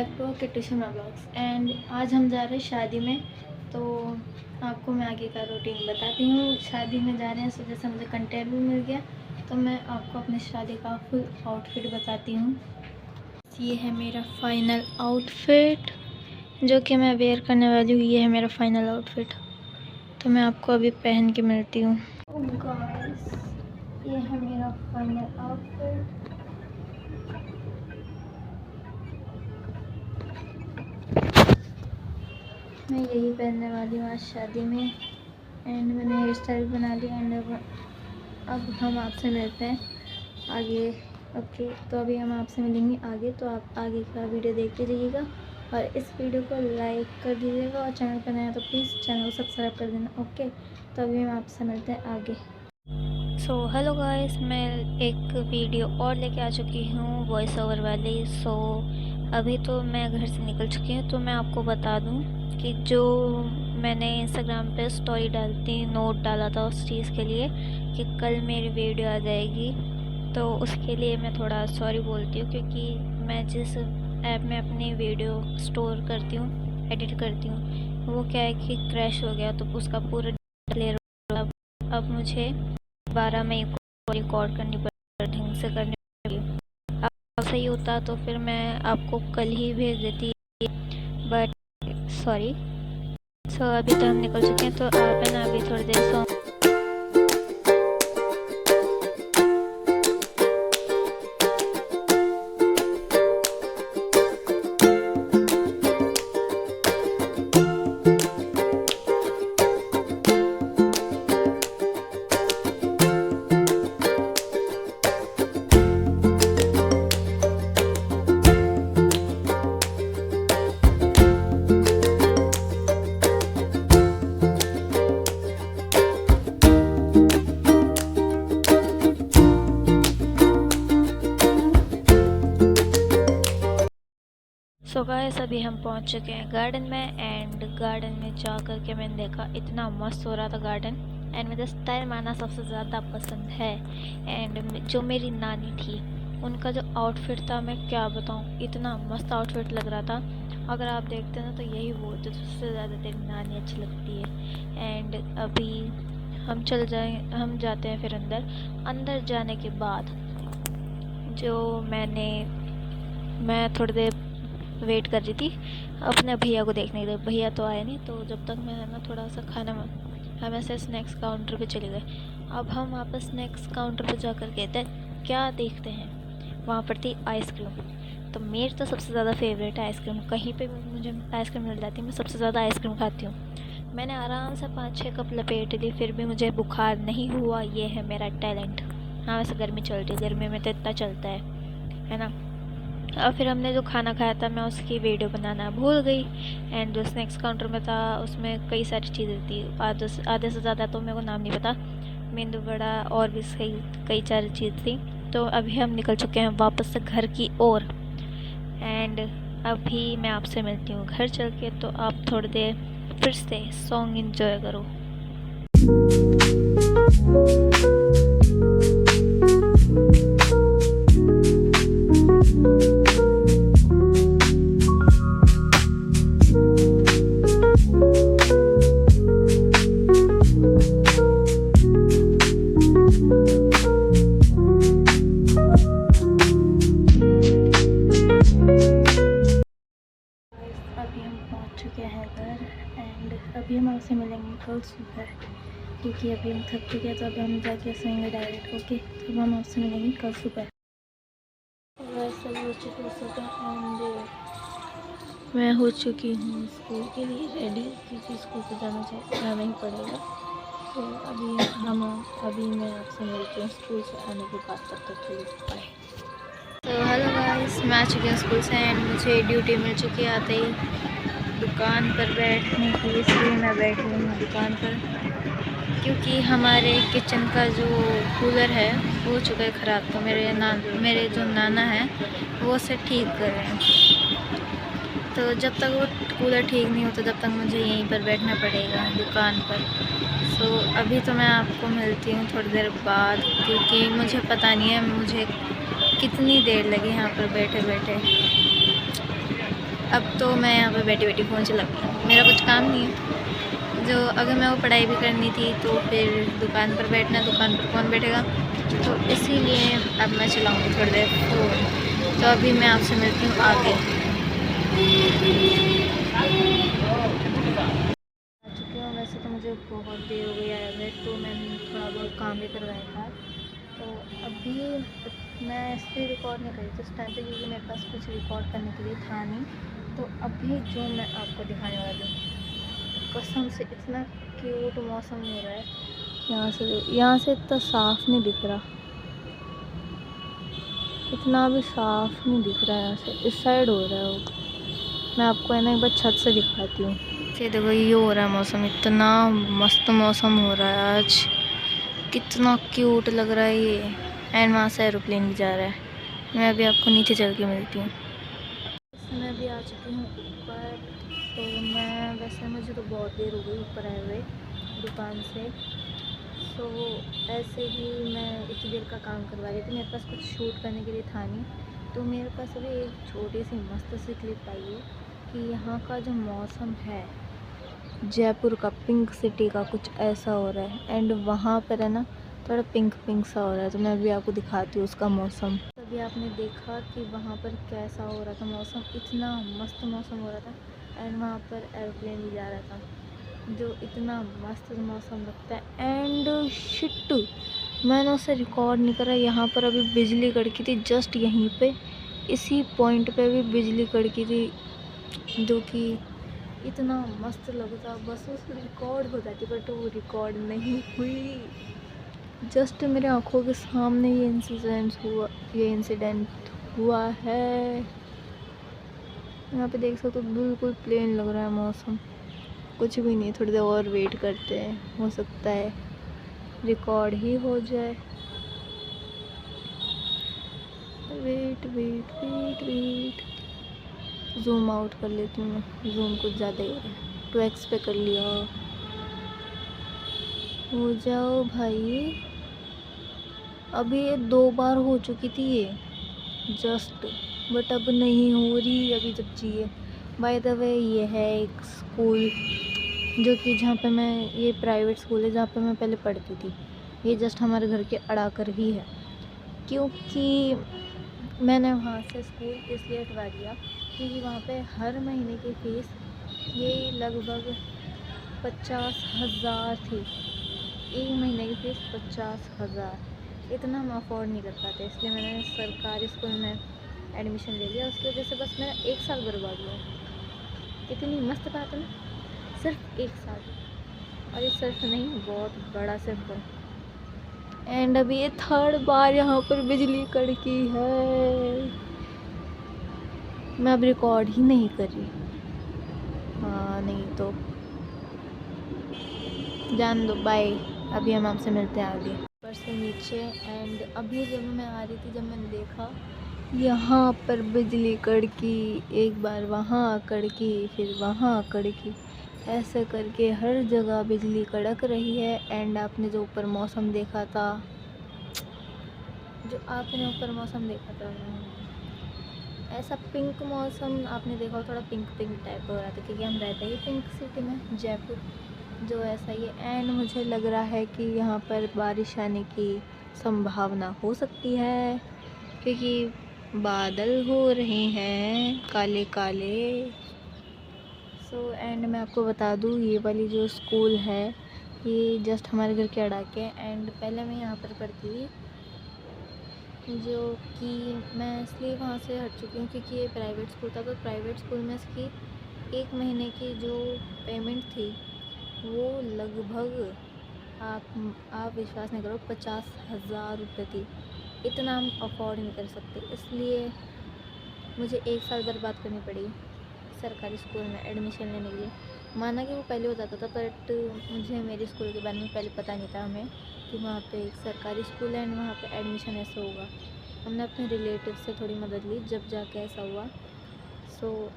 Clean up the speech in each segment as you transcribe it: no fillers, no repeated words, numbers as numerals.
Back to Kittu Sharma blogs. And आज हम जा रहे हैं शादी में, तो आपको मैं आगे का रूटीन बताती हूँ। शादी में जा रहे हैं, सो जैसे मुझे कंटेंट भी मिल गया तो मैं आपको अपनी शादी का फुल आउटफिट बताती हूँ। ये है मेरा फाइनल आउटफिट जो कि मैं वेयर करने वाली हूँ। ये है मेरा फाइनल आउटफिट, तो मैं आपको अभी पहन के मिलती हूँ। गाइस, ये है मेरा फाइनल आउटफिट। मैं यही पहनने वाली हूँ आज शादी में। एंड मैंने हेयर स्टाइल बना ली। एंड अब हम आपसे मिलते हैं आगे। ओके, तो अभी हम आपसे मिलेंगे आगे, तो आप आगे का वीडियो देखते रहिएगा और इस वीडियो को लाइक कर दीजिएगा और चैनल पर नया तो प्लीज़ चैनल को सब्सक्राइब कर देना। ओके, तो अभी हम आपसे मिलते हैं आगे। सो हेलो गाइस, मैं एक वीडियो और लेके आ चुकी हूँ वॉइस ओवर वाली। सो अभी तो मैं घर से निकल चुकी हूँ, तो मैं आपको बता दूँ कि जो मैंने इंस्टाग्राम पे स्टोरी डालती नोट डाला था उस चीज़ के लिए कि कल मेरी वीडियो आ जाएगी, तो उसके लिए मैं थोड़ा सॉरी बोलती हूँ, क्योंकि मैं जिस ऐप में अपनी वीडियो स्टोर करती हूँ, एडिट करती हूँ, वो क्या है कि क्रैश हो गया, तो उसका पूरा क्लियर। अब मुझे 12 मई को रिकॉर्ड करनी पड़ी, ढंग से करनी पड़ी। अब सही होता तो फिर मैं आपको कल ही भेज देती, बट सॉरी। सो अभी तो हम निकल चुके हैं, तो आप है ना अभी थोड़ी देर सो। सो गाइस, अभी हम पहुंच चुके हैं गार्डन में। एंड गार्डन में जा कर के मैंने देखा इतना मस्त हो रहा था गार्डन। एंड मुझे स्टाइल मारना सबसे ज़्यादा पसंद है। एंड जो मेरी नानी थी उनका जो आउटफिट था, मैं क्या बताऊं, इतना मस्त आउटफिट लग रहा था। अगर आप देखते ना तो यही बोलते सबसे ज़्यादा तेरी नानी अच्छी लगती है। एंड अभी हम जाते हैं फिर अंदर जाने के बाद जो मैं थोड़ी देर वेट कर रही थी अपने भैया को देखने के लिए। भैया तो आए नहीं, तो जब तक मैं ना थोड़ा सा खाना हम ऐसे स्नैक्स काउंटर पे चले गए। अब हम वापस स्नैक्स काउंटर पे जाकर कहते हैं क्या देखते हैं, वहाँ पर थी आइसक्रीम। तो मेरी तो सबसे ज़्यादा फेवरेट है आइसक्रीम। कहीं पे भी मुझे आइसक्रीम मिल जाती है, मैं सबसे ज़्यादा आइसक्रीम खाती हूँ। मैंने आराम से 5-6 कप लपेट ली, फिर भी मुझे बुखार नहीं हुआ। ये है मेरा टैलेंट। हाँ, वैसे गर्मी चल रही है, गर्मी में तो इतना चलता है ना। और फिर हमने जो खाना खाया था मैं उसकी वीडियो बनाना भूल गई। एंड जो स्नैक्स काउंटर में था उसमें कई सारी चीज़ें थी, आधे से ज़्यादा तो मेरे को नाम नहीं पता, मेंदू वड़ा और भी कई सारी चीज़ थी। तो अभी हम निकल चुके हैं वापस से घर की ओर। एंड अभी मैं आपसे मिलती हूँ घर चल के, तो आप थोड़ी देर फिर से सॉन्ग एंजॉय करो। अभी हम पहुंच चुके हैं घर। एंड अभी हम आपसे मिलेंगे कल सुबह, क्योंकि अभी हम थक चुके हैं, तो अभी हम जाके सोएंगे डायरेक्ट। ओके, तो हम आपसे मिलेंगे कल सुबह। वैसे हो चुकी है सुबह। एंड मैं हो चुकी हूँ स्कूल के लिए रेडी, क्योंकि स्कूल को जाना ही पड़ेगा। तो अभी मैं आपसे मिलती हूँ स्कूल से आने के बाद। तब तक के लिए बाय। तो हेलो गाइस, मैं आ चुकी हूँ स्कूल से। एंड मुझे ड्यूटी मिल चुकी है आते ही दुकान पर बैठने की, इसलिए मैं बैठी हूँ दुकान पर, क्योंकि हमारे किचन का जो कूलर है वो हो चुका है ख़राब। तो मेरे जो नाना हैं वो उसे ठीक कर रहे हैं। तो जब तक वो कूलर ठीक नहीं होता तब तक मुझे यहीं पर बैठना पड़ेगा दुकान पर। सो अभी तो मैं आपको मिलती हूँ थोड़ी देर बाद, क्योंकि मुझे पता नहीं है मुझे कितनी देर लगी यहाँ पर बैठे बैठे। अब तो मैं यहाँ पर बैठी बैठी फ़ोन चलाती हूँ, मेरा कुछ काम नहीं है। जो अगर मैं वो पढ़ाई भी करनी थी तो फिर दुकान पर बैठना, दुकान पर कौन बैठेगा, तो इसीलिए अब मैं चलाऊँगी थोड़ी देर फ़ोन। तो अभी मैं आपसे मिलती हूँ आगे। आ चुकी हूँ। वैसे तो मुझे बहुत देर हो गई आए हुए, तो मैंने थोड़ा बहुत काम भी करवाया था। तो अभी मैं इसलिए रिकॉर्ड नहीं करी थी उस टाइम पे, क्योंकि मेरे पास कुछ रिकॉर्ड करने के लिए था नहीं। तो अभी जो मैं आपको दिखाने वाली हूँ, कसम से इतना क्यूट मौसम हो रहा है। यहाँ से इतना साफ नहीं दिख रहा, इतना भी साफ नहीं दिख रहा है। यहाँ से इस साइड हो रहा है वो। मैं आपको है ना एक बार छत से दिखाती हूँ। ये देखो, ये हो रहा है मौसम, इतना मस्त मौसम हो रहा है आज, कितना क्यूट लग रहा है ये। एंड वहाँ से एरोप्लेन भी जा रहा है। मैं अभी आपको नीचे चल के मिलती हूँ। मैं भी आ चुकी हूँ ऊपर। तो मैं वैसे मुझे तो बहुत देर हो गई ऊपर आए हुए दुकान से। तो ऐसे ही मैं इतनी देर का काम करवा रही थी, मेरे पास कुछ शूट करने के लिए था नहीं। तो मेरे पास अभी एक छोटी सी मस्त सी क्लिप आई है कि यहाँ का जो मौसम है जयपुर का, पिंक सिटी का कुछ ऐसा हो रहा है। एंड वहाँ पर है ना थोड़ा पिंक पिंक सा हो रहा है, तो मैं अभी आपको दिखाती हूँ उसका मौसम। तभी आपने देखा कि वहाँ पर कैसा हो रहा था मौसम, इतना मस्त मौसम हो रहा था। एंड वहाँ पर एरोप्लेन भी जा रहा था, जो इतना मस्त मौसम लगता है। एंड शिट, मैंने उसे रिकॉर्ड नहीं करा। यहाँ पर अभी बिजली कड़की थी, जस्ट यहीं पे इसी पॉइंट पे भी बिजली कड़की थी, जो कि इतना मस्त लगता। बस उस रिकॉर्ड हो जाती, बट वो रिकॉर्ड नहीं हुई। जस्ट मेरे आँखों के सामने ये इंसिडेंट हुआ है। यहाँ पे देख सकते हो, बिल्कुल प्लेन लग रहा है मौसम, कुछ भी नहीं। थोड़ी देर और वेट करते हैं, हो सकता है रिकॉर्ड ही हो जाए। Wait wait wait wait, zoom out कर लेती हूँ मैं, जूम कुछ ज़्यादा ही हो रहा है। 2x पे कर लिया। हो जाओ भाई। अभी ये 2 बार हो चुकी थी ये जस्ट, बट अब नहीं हो रही अभी जब चाहिए। बाय द वे, ये है एक स्कूल जो कि जहाँ पे मैं, ये प्राइवेट स्कूल है जहाँ पे मैं पहले पढ़ती थी। ये जस्ट हमारे घर के अड़ा कर ही है, क्योंकि मैंने वहाँ से स्कूल इसलिए हटवा दिया क्योंकि वहाँ पे हर महीने की फ़ीस ये लगभग 50,000 थी। एक महीने की फ़ीस 50,000, इतना हम अफोर्ड नहीं कर पाते। इसलिए मैंने सरकारी स्कूल में एडमिशन ले लिया। उसकी वजह से बस मेरा 1 साल बर्बाद हुआ। कितनी मस्त बात है ना, सिर्फ 1 साल। और ये सिर्फ नहीं, बहुत बड़ा सिर्फ है। एंड अभी ये 3rd बार यहाँ पर बिजली कड़की है। मैं अब रिकॉर्ड ही नहीं कर रही। हाँ नहीं तो जान दो, बाय। अभी हम आपसे मिलते हैं आगे। ऊपर से नीचे। एंड अभी जब मैं आ रही थी, जब मैंने देखा यहाँ पर बिजली कड़की, एक बार वहाँ कड़की, फिर वहाँ कड़की, ऐसे करके हर जगह बिजली कड़क रही है। एंड आपने जो ऊपर मौसम देखा था, ऐसा पिंक मौसम आपने देखा, थोड़ा पिंक पिंक टाइप हो रहा था, क्योंकि हम रहते ही पिंक सिटी में, जयपुर, जो ऐसा ही है। एंड मुझे लग रहा है कि यहाँ पर बारिश आने की संभावना हो सकती है, क्योंकि बादल हो रहे हैं काले काले। एंड मैं आपको बता दूँ, ये वाली जो स्कूल है ये जस्ट हमारे घर के अड़ा के। एंड पहले मैं यहाँ पर पढ़ती थी, जो कि मैं इसलिए वहाँ से हट चुकी हूँ क्योंकि ये प्राइवेट स्कूल था। तो प्राइवेट स्कूल में इसकी 1 महीने की जो पेमेंट थी वो लगभग, आप विश्वास नहीं करो, 50,000 रुपये थी। इतना हम अफोर्ड नहीं कर सकते, इसलिए मुझे 1 साल बर्बाद करनी पड़ी सरकारी स्कूल में एडमिशन लेने के लिए। माना कि वो पहले हो जाता था, बट मुझे मेरे स्कूल के बारे में पहले पता नहीं था हमें कि वहाँ पे एक सरकारी स्कूल है एंड वहाँ पे एडमिशन ऐसा होगा। हमने अपने रिलेटिव से थोड़ी मदद ली, जब जाके ऐसा हुआ।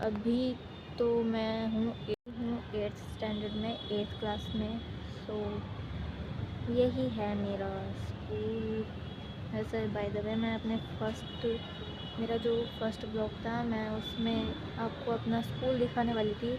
अभी तो मैं हूँ 8th स्टैंडर्ड में, 8th क्लास में। यही है मेरा स्कूल। वैसे बाय द वे, मैं अपने फर्स्ट मेरा जो फर्स्ट ब्लॉग था मैं उसमें आपको अपना स्कूल दिखाने वाली थी,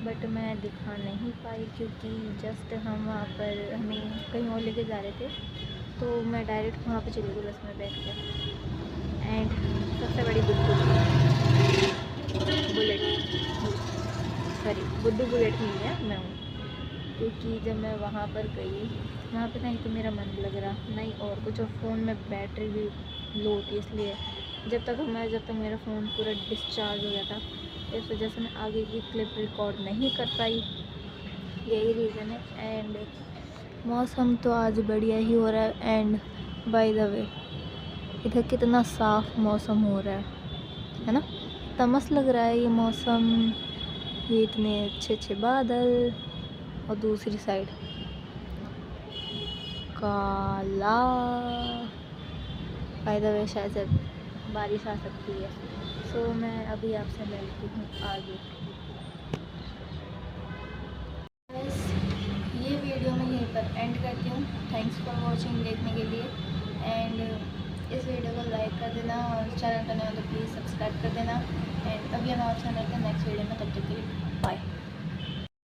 बट मैं दिखा नहीं पाई क्योंकि जस्ट हम वहाँ पर हमें कहीं और लेके जा रहे थे, तो मैं डायरेक्ट वहाँ पे चली गई बस में बैठ के। एंड सबसे बड़ी बुड्डू बुलेट मिल गया मैं हूँ, क्योंकि जब मैं वहाँ पर गई वहाँ पे नहीं तो मेरा मन लग रहा नहीं और कुछ, और फ़ोन में बैटरी भी लो थी, इसलिए जब तक मेरा फ़ोन पूरा डिस्चार्ज हो गया था, इस वजह से मैं आगे की क्लिप रिकॉर्ड नहीं कर पाई, यही रीज़न है। एंड मौसम तो आज बढ़िया ही हो रहा है। एंड बाय द वे इधर कितना साफ़ मौसम हो रहा है ना, इतना मस्त लग रहा है ये मौसम, ये इतने अच्छे अच्छे बादल, और दूसरी साइड काला, बाय द वे शायद से बारिश आ सकती है। सो मैं अभी आपसे मिलती हूँ आगे। बस ये वीडियो मैं यहीं पर एंड करती हूँ। थैंक्स फॉर वॉचिंग, देखने के लिए। एंड इस वीडियो को लाइक कर देना, और चैनल पर नए हो तो प्लीज़ सब्सक्राइब कर देना। एंड अभी हम आपसे मिलते हैं नेक्स्ट वीडियो में, तब तक के लिए बाय।